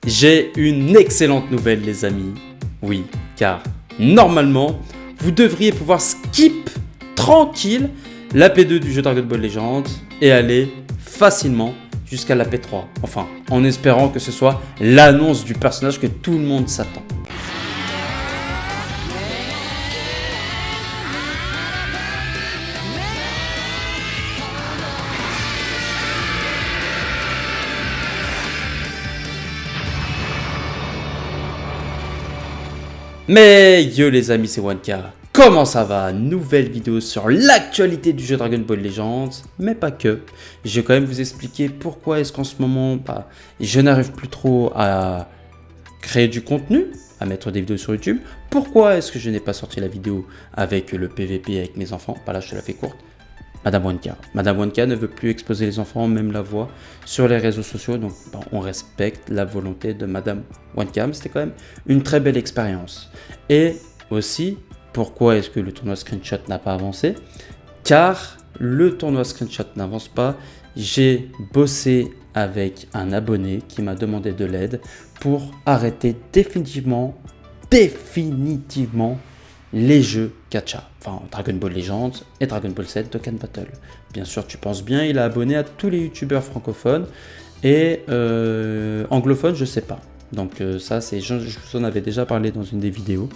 J'ai une excellente nouvelle les amis. Oui, car normalement, vous devriez pouvoir skip tranquille la P2 du jeu Dragon Ball Legends et aller facilement jusqu'à la P3. Enfin, en espérant que ce soit l'annonce du personnage que tout le monde s'attend. Mais yo les amis, c'est 1K. Comment ça va? Nouvelle vidéo sur l'actualité du jeu Dragon Ball Legends, mais pas que. Je vais quand même vous expliquer pourquoi est-ce qu'en ce moment, je n'arrive plus trop à créer du contenu, à mettre des vidéos sur YouTube. Pourquoi est-ce que je n'ai pas sorti la vidéo avec le PVP avec mes enfants? Là, je te la fais courte. Madame 1K. Madame 1K ne veut plus exposer les enfants, même la voix, sur les réseaux sociaux. Donc, on respecte la volonté de Madame 1K. Mais c'était quand même une très belle expérience. Et aussi, pourquoi est-ce que le tournoi Screenshot n'a pas avancé? Car le tournoi Screenshot n'avance pas. J'ai bossé avec un abonné qui m'a demandé de l'aide pour arrêter définitivement les jeux gacha, enfin Dragon Ball Legends et Dragon Ball Z Dokkan Battle. Bien sûr, tu penses bien, il est abonné à tous les youtubeurs francophones et anglophones, je sais pas. Donc ça, je vous en avais déjà parlé dans une des vidéos.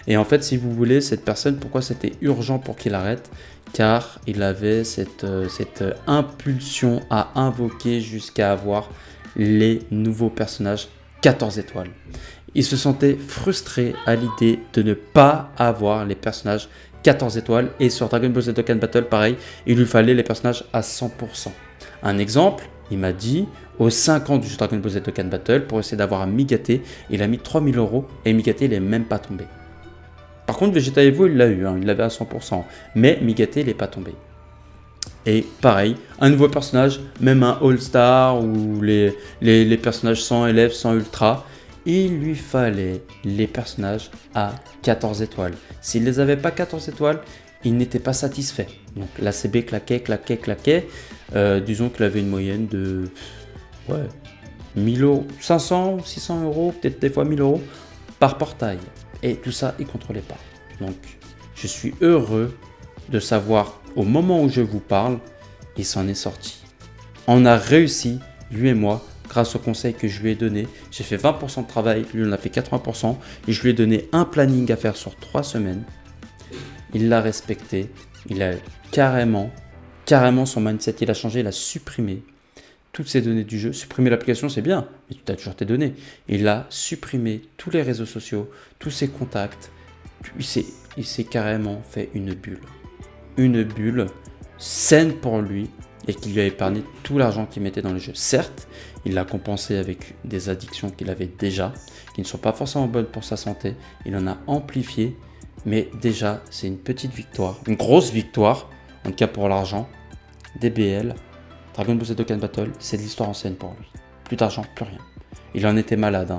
Et en fait, si vous voulez, cette personne, pourquoi c'était urgent pour qu'il arrête? Car il avait cette impulsion à invoquer jusqu'à avoir les nouveaux personnages 14 étoiles. Il se sentait frustré à l'idée de ne pas avoir les personnages 14 étoiles. Et sur Dragon Ball Z Dokkan Battle, pareil, il lui fallait les personnages à 100%. Un exemple, il m'a dit, aux 5 ans du Dragon Ball Z Dokkan Battle, pour essayer d'avoir un Migaté, il a mis 3000 € et Migaté, il n'est même pas tombé. Par contre, Vegeta Evo, il l'a eu, il l'avait à 100%. Mais Migaté, il n'est pas tombé. Et pareil, un nouveau personnage, même un All-Star ou les personnages sans élèves, sans ultra, il lui fallait les personnages à 14 étoiles. S'il ne les avait pas 14 étoiles, il n'était pas satisfait. Donc l'ACB claquait. Disons qu'il avait une moyenne de 1000 €, 500, 600 €, peut-être des fois 1000 € par portail. Et tout ça, il ne contrôlait pas. Donc je suis heureux de savoir au moment où je vous parle, il s'en est sorti. On a réussi, lui et moi, grâce au conseil que je lui ai donné. J'ai fait 20% de travail, lui en a fait 80%. Et je lui ai donné un planning à faire sur 3 semaines. Il l'a respecté. Il a carrément son mindset, il a changé, il a supprimé toutes ces données du jeu. Supprimer l'application, c'est bien, mais tu as toujours tes données. Il a supprimé tous les réseaux sociaux, tous ses contacts. Il s'est carrément fait une bulle. Une bulle saine pour lui et qui lui a épargné tout l'argent qu'il mettait dans le jeu. Certes, il l'a compensé avec des addictions qu'il avait déjà, qui ne sont pas forcément bonnes pour sa santé. Il en a amplifié, mais déjà, c'est une petite victoire, une grosse victoire, en tout cas pour l'argent. DBL, Dragon Ball Z Dokkan Battle, c'est de l'histoire ancienne pour lui. Plus d'argent, plus rien. Il en était malade,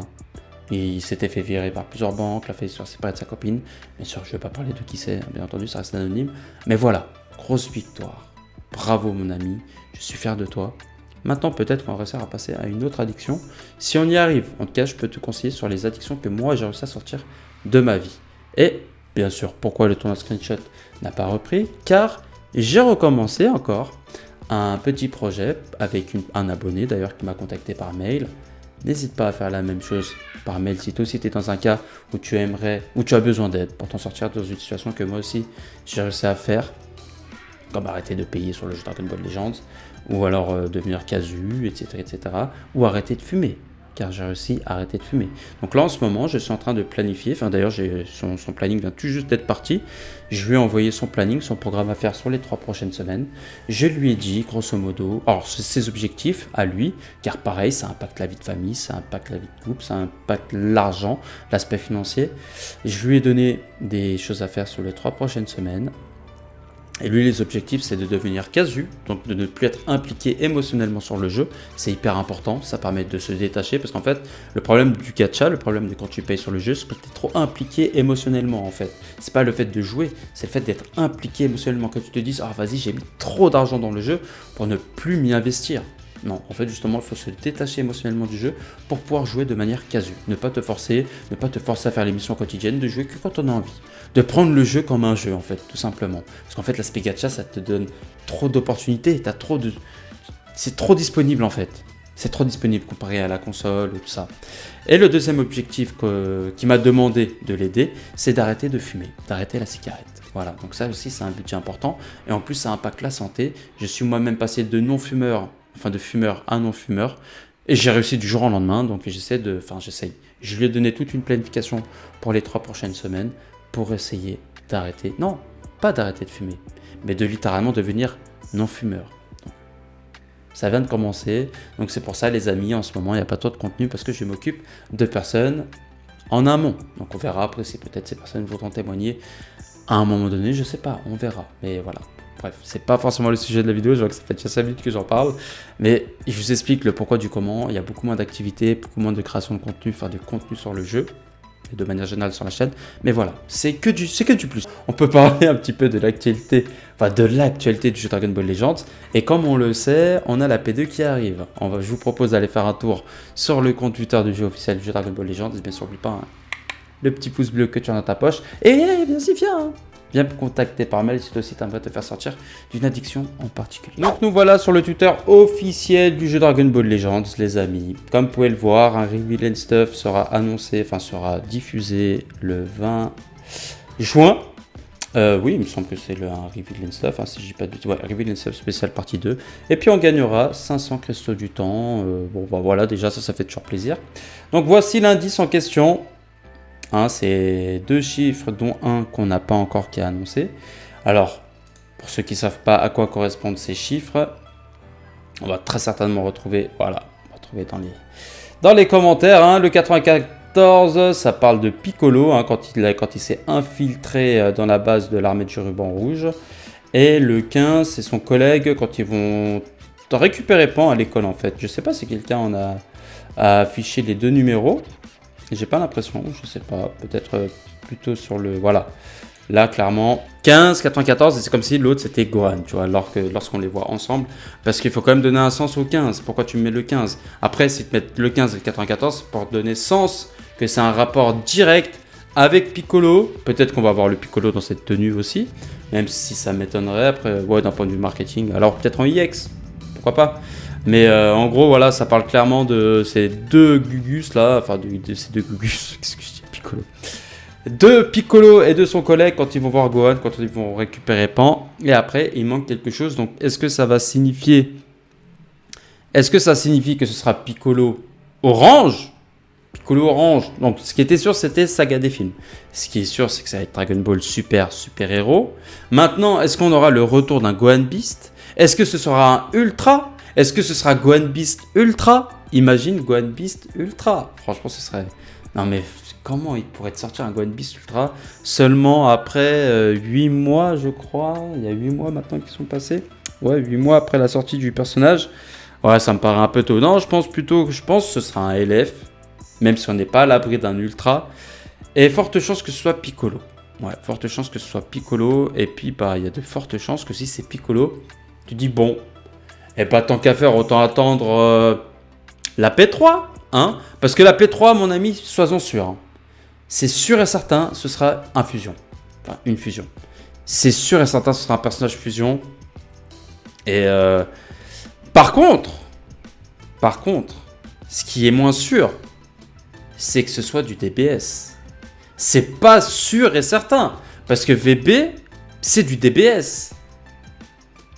Il s'était fait virer par plusieurs banques, il a fait se séparer de sa copine. Bien sûr, je ne vais pas parler de qui c'est, bien entendu, ça reste anonyme. Mais voilà, grosse victoire. Bravo mon ami, je suis fier de toi. Maintenant, peut-être qu'on va réussir à passer à une autre addiction. Si on y arrive, en tout cas, je peux te conseiller sur les addictions que moi, j'ai réussi à sortir de ma vie. Et bien sûr, pourquoi le tournoi Screenshot n'a pas repris? Car j'ai recommencé encore un petit projet avec un abonné d'ailleurs qui m'a contacté par mail. N'hésite pas à faire la même chose par mail si toi aussi tu es dans un cas où tu as besoin d'aide pour t'en sortir dans une situation que moi aussi j'ai réussi à faire, comme arrêter de payer sur le jeu Dragon Ball Legends, ou alors devenir casu, etc., ou arrêter de fumer, car j'ai réussi à arrêter de fumer. Donc là en ce moment je suis en train de planifier, d'ailleurs son planning vient tout juste d'être parti, je lui ai envoyé son planning, son programme à faire sur les 3 prochaines semaines, je lui ai dit grosso modo, alors ses objectifs à lui, car pareil ça impacte la vie de famille, ça impacte la vie de couple, ça impacte l'argent, l'aspect financier, je lui ai donné des choses à faire sur les 3 prochaines semaines. Et lui, les objectifs, c'est de devenir casu, donc de ne plus être impliqué émotionnellement sur le jeu. C'est hyper important, ça permet de se détacher, parce qu'en fait, le problème du gacha, le problème de quand tu payes sur le jeu, c'est que tu es trop impliqué émotionnellement, en fait. C'est pas le fait de jouer, c'est le fait d'être impliqué émotionnellement. Quand tu te dis, ah vas-y, j'ai mis trop d'argent dans le jeu pour ne plus m'y investir. Non, en fait, justement, il faut se détacher émotionnellement du jeu pour pouvoir jouer de manière casu. Ne pas te forcer à faire les missions quotidiennes, de jouer que quand on a envie. De prendre le jeu comme un jeu, en fait, tout simplement. Parce qu'en fait, l'aspect gacha, ça te donne trop d'opportunités, c'est trop disponible, en fait. C'est trop disponible comparé à la console ou tout ça. Et le deuxième objectif qui m'a demandé de l'aider, c'est d'arrêter de fumer, d'arrêter la cigarette. Voilà, donc ça aussi c'est un budget important. Et en plus ça impacte la santé. Je suis moi-même passé de fumeur à non-fumeur. Et j'ai réussi du jour au lendemain. Donc j'essaye. Je lui ai donné toute une planification pour les 3 prochaines semaines pour essayer d'arrêter. Non, pas d'arrêter de fumer, mais de littéralement devenir non-fumeur. Ça vient de commencer, donc c'est pour ça les amis, en ce moment il n'y a pas trop de contenu parce que je m'occupe de personnes en amont. Donc on verra après si peut-être ces personnes voudront témoigner à un moment donné, je sais pas, on verra. Mais voilà, bref, c'est pas forcément le sujet de la vidéo, je vois que ça fait déjà 5 minutes que j'en parle. Mais je vous explique le pourquoi du comment, il y a beaucoup moins d'activités, beaucoup moins de création de contenu, faire du contenu sur le jeu. Et de manière générale sur la chaîne, mais voilà, c'est que du plus. On peut parler un petit peu de l'actualité du jeu Dragon Ball Legends, et comme on le sait, on a la P2 qui arrive. Je vous propose d'aller faire un tour sur le compte Twitter du jeu officiel du jeu Dragon Ball Legends, et bien sûr, n'oublie pas le petit pouce bleu que tu as dans ta poche, et bien si viens viens me contacter par mail si toi aussi t'aimerais te faire sortir d'une addiction en particulier. Donc nous voilà sur le Twitter officiel du jeu Dragon Ball Legends, les amis. Comme vous pouvez le voir, un Reveal and Stuff sera sera diffusé le 20 juin. Oui, il me semble que c'est un Reveal and Stuff, si je dis pas de bêtises. Ouais, Reveal and Stuff spécial partie 2. Et puis on gagnera 500 cristaux du temps. Voilà, déjà ça fait toujours plaisir. Donc voici l'indice en question. C'est 2 chiffres, dont un qu'on n'a pas encore qui est annoncé. Alors, pour ceux qui ne savent pas à quoi correspondent ces chiffres, on va très certainement retrouver, dans les commentaires. Le 94, ça parle de Piccolo, quand il s'est infiltré dans la base de l'armée du ruban rouge. Et le 15, c'est son collègue quand ils vont récupérer Pan à l'école, en fait. Je ne sais pas si quelqu'un en a affiché les 2 numéros. J'ai pas l'impression, je sais pas, peut-être plutôt sur le... Voilà, là clairement, 15, 94, et c'est comme si l'autre c'était Gohan, tu vois, lorsqu'on les voit ensemble, parce qu'il faut quand même donner un sens au 15, pourquoi tu mets le 15? Après, si tu mets le 15 et le 94, pour donner sens que c'est un rapport direct avec Piccolo, peut-être qu'on va avoir le Piccolo dans cette tenue aussi, même si ça m'étonnerait, après, d'un point de vue marketing, alors peut-être en EX, pourquoi pas? Mais en gros, voilà, ça parle clairement de ces 2 Gugus là, de ces 2 Gugus, qu'est-ce que je dis, Piccolo. De Piccolo et de son collègue quand ils vont voir Gohan, quand ils vont récupérer Pan. Et après, il manque quelque chose. Donc, est-ce que ça signifie que ce sera Piccolo orange? Piccolo orange. Donc, ce qui était sûr, c'était Saga des films. Ce qui est sûr, c'est que ça va être Dragon Ball super héros. Maintenant, est-ce qu'on aura le retour d'un Gohan Beast? Est-ce que ce sera un Ultra? Est-ce que ce sera Gohan Beast Ultra? Imagine Gohan Beast Ultra. Franchement, ce serait... Non mais comment il pourrait te sortir un Gohan Beast Ultra seulement après 8 mois, je crois. Il y a 8 mois maintenant qui sont passés. Ouais, 8 mois après la sortie du personnage. Ouais, ça me paraît un peu tôt. Non, je pense que ce sera un LF. Même si on n'est pas à l'abri d'un Ultra. Et forte chance que ce soit Piccolo. Ouais, forte chance que ce soit Piccolo. Et puis, il y a de fortes chances que si c'est Piccolo, tu dis bon... Et pas tant qu'à faire, autant attendre la P3, parce que la P3, mon ami, sois-en sûr. C'est sûr et certain, ce sera une fusion. C'est sûr et certain, ce sera un personnage fusion. Et par contre, ce qui est moins sûr, c'est que ce soit du DBS. C'est pas sûr et certain, parce que VB, c'est du DBS.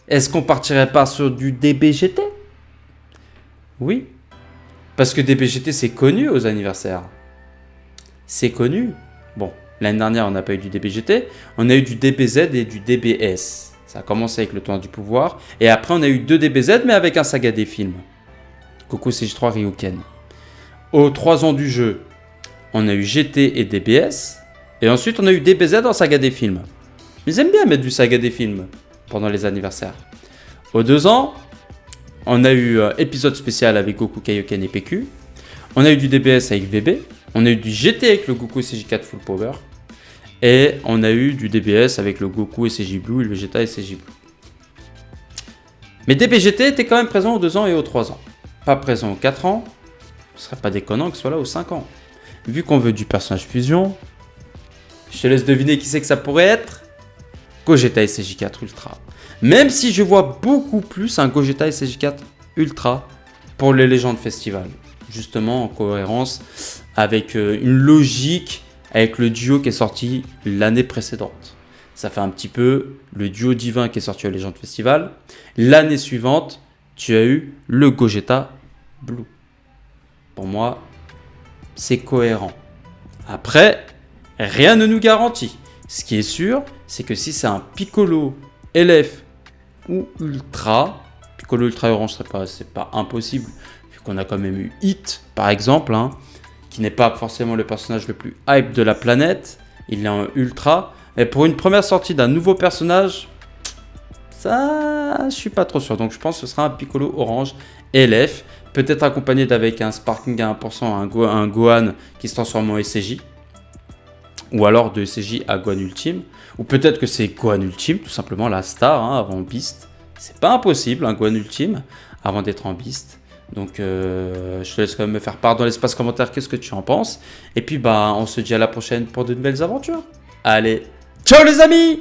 Est-ce qu'on partirait pas sur du DBGT? Oui. Parce que DBGT, c'est connu aux anniversaires. C'est connu. Bon, l'année dernière, on n'a pas eu du DBGT. On a eu du DBZ et du DBS. Ça a commencé avec le Tournoi du Pouvoir. Et après, on a eu 2 DBZ, mais avec un saga des films. Goku CJ3 Ryuken. Aux 3 ans du jeu, on a eu GT et DBS. Et ensuite, on a eu DBZ en saga des films. Ils aiment bien mettre du saga des films pendant les anniversaires. Aux 2 ans, on a eu épisode spécial avec Goku, Kaioken et PQ. On a eu du DBS avec VB. On a eu du GT avec le Goku CJ4 Full Power. Et on a eu du DBS avec le Goku et CJ Blue et le Vegeta et CJ Blue. Mais DBGT était quand même présent aux 2 ans et aux 3 ans. Pas présent aux 4 ans. Ce serait pas déconnant qu'il soit là aux 5 ans. Vu qu'on veut du personnage fusion, je te laisse deviner qui c'est que ça pourrait être. Gogeta SCJ4 Ultra. Même si je vois beaucoup plus un Gogeta SCJ4 Ultra pour les légendes festival. Justement en cohérence avec une logique avec le duo qui est sorti l'année précédente. Ça fait un petit peu le duo divin qui est sorti au Légendes Festival. L'année suivante, tu as eu le Gogeta Blue. Pour moi, c'est cohérent. Après, rien ne nous garantit. Ce qui est sûr, c'est que si c'est un Piccolo LF ou Ultra, Piccolo Ultra Orange, c'est pas impossible, vu qu'on a quand même eu Hit, par exemple, hein, qui n'est pas forcément le personnage le plus hype de la planète. Il est en Ultra. Et pour une première sortie d'un nouveau personnage, ça, je suis pas trop sûr. Donc je pense que ce sera un Piccolo Orange LF. Peut-être accompagné d'avec un Sparking à 1%, un Gohan qui se transforme en SCJ. Ou alors de SCJ à Gohan Ultime. Ou peut-être que c'est Gohan Ultime, tout simplement la star, hein, avant Beast. C'est pas impossible, un Gohan Ultime, avant d'être en Beast. Donc je te laisse quand même me faire part dans l'espace commentaire qu'est-ce que tu en penses. Et puis bah on se dit à la prochaine pour de nouvelles aventures. Allez, ciao les amis!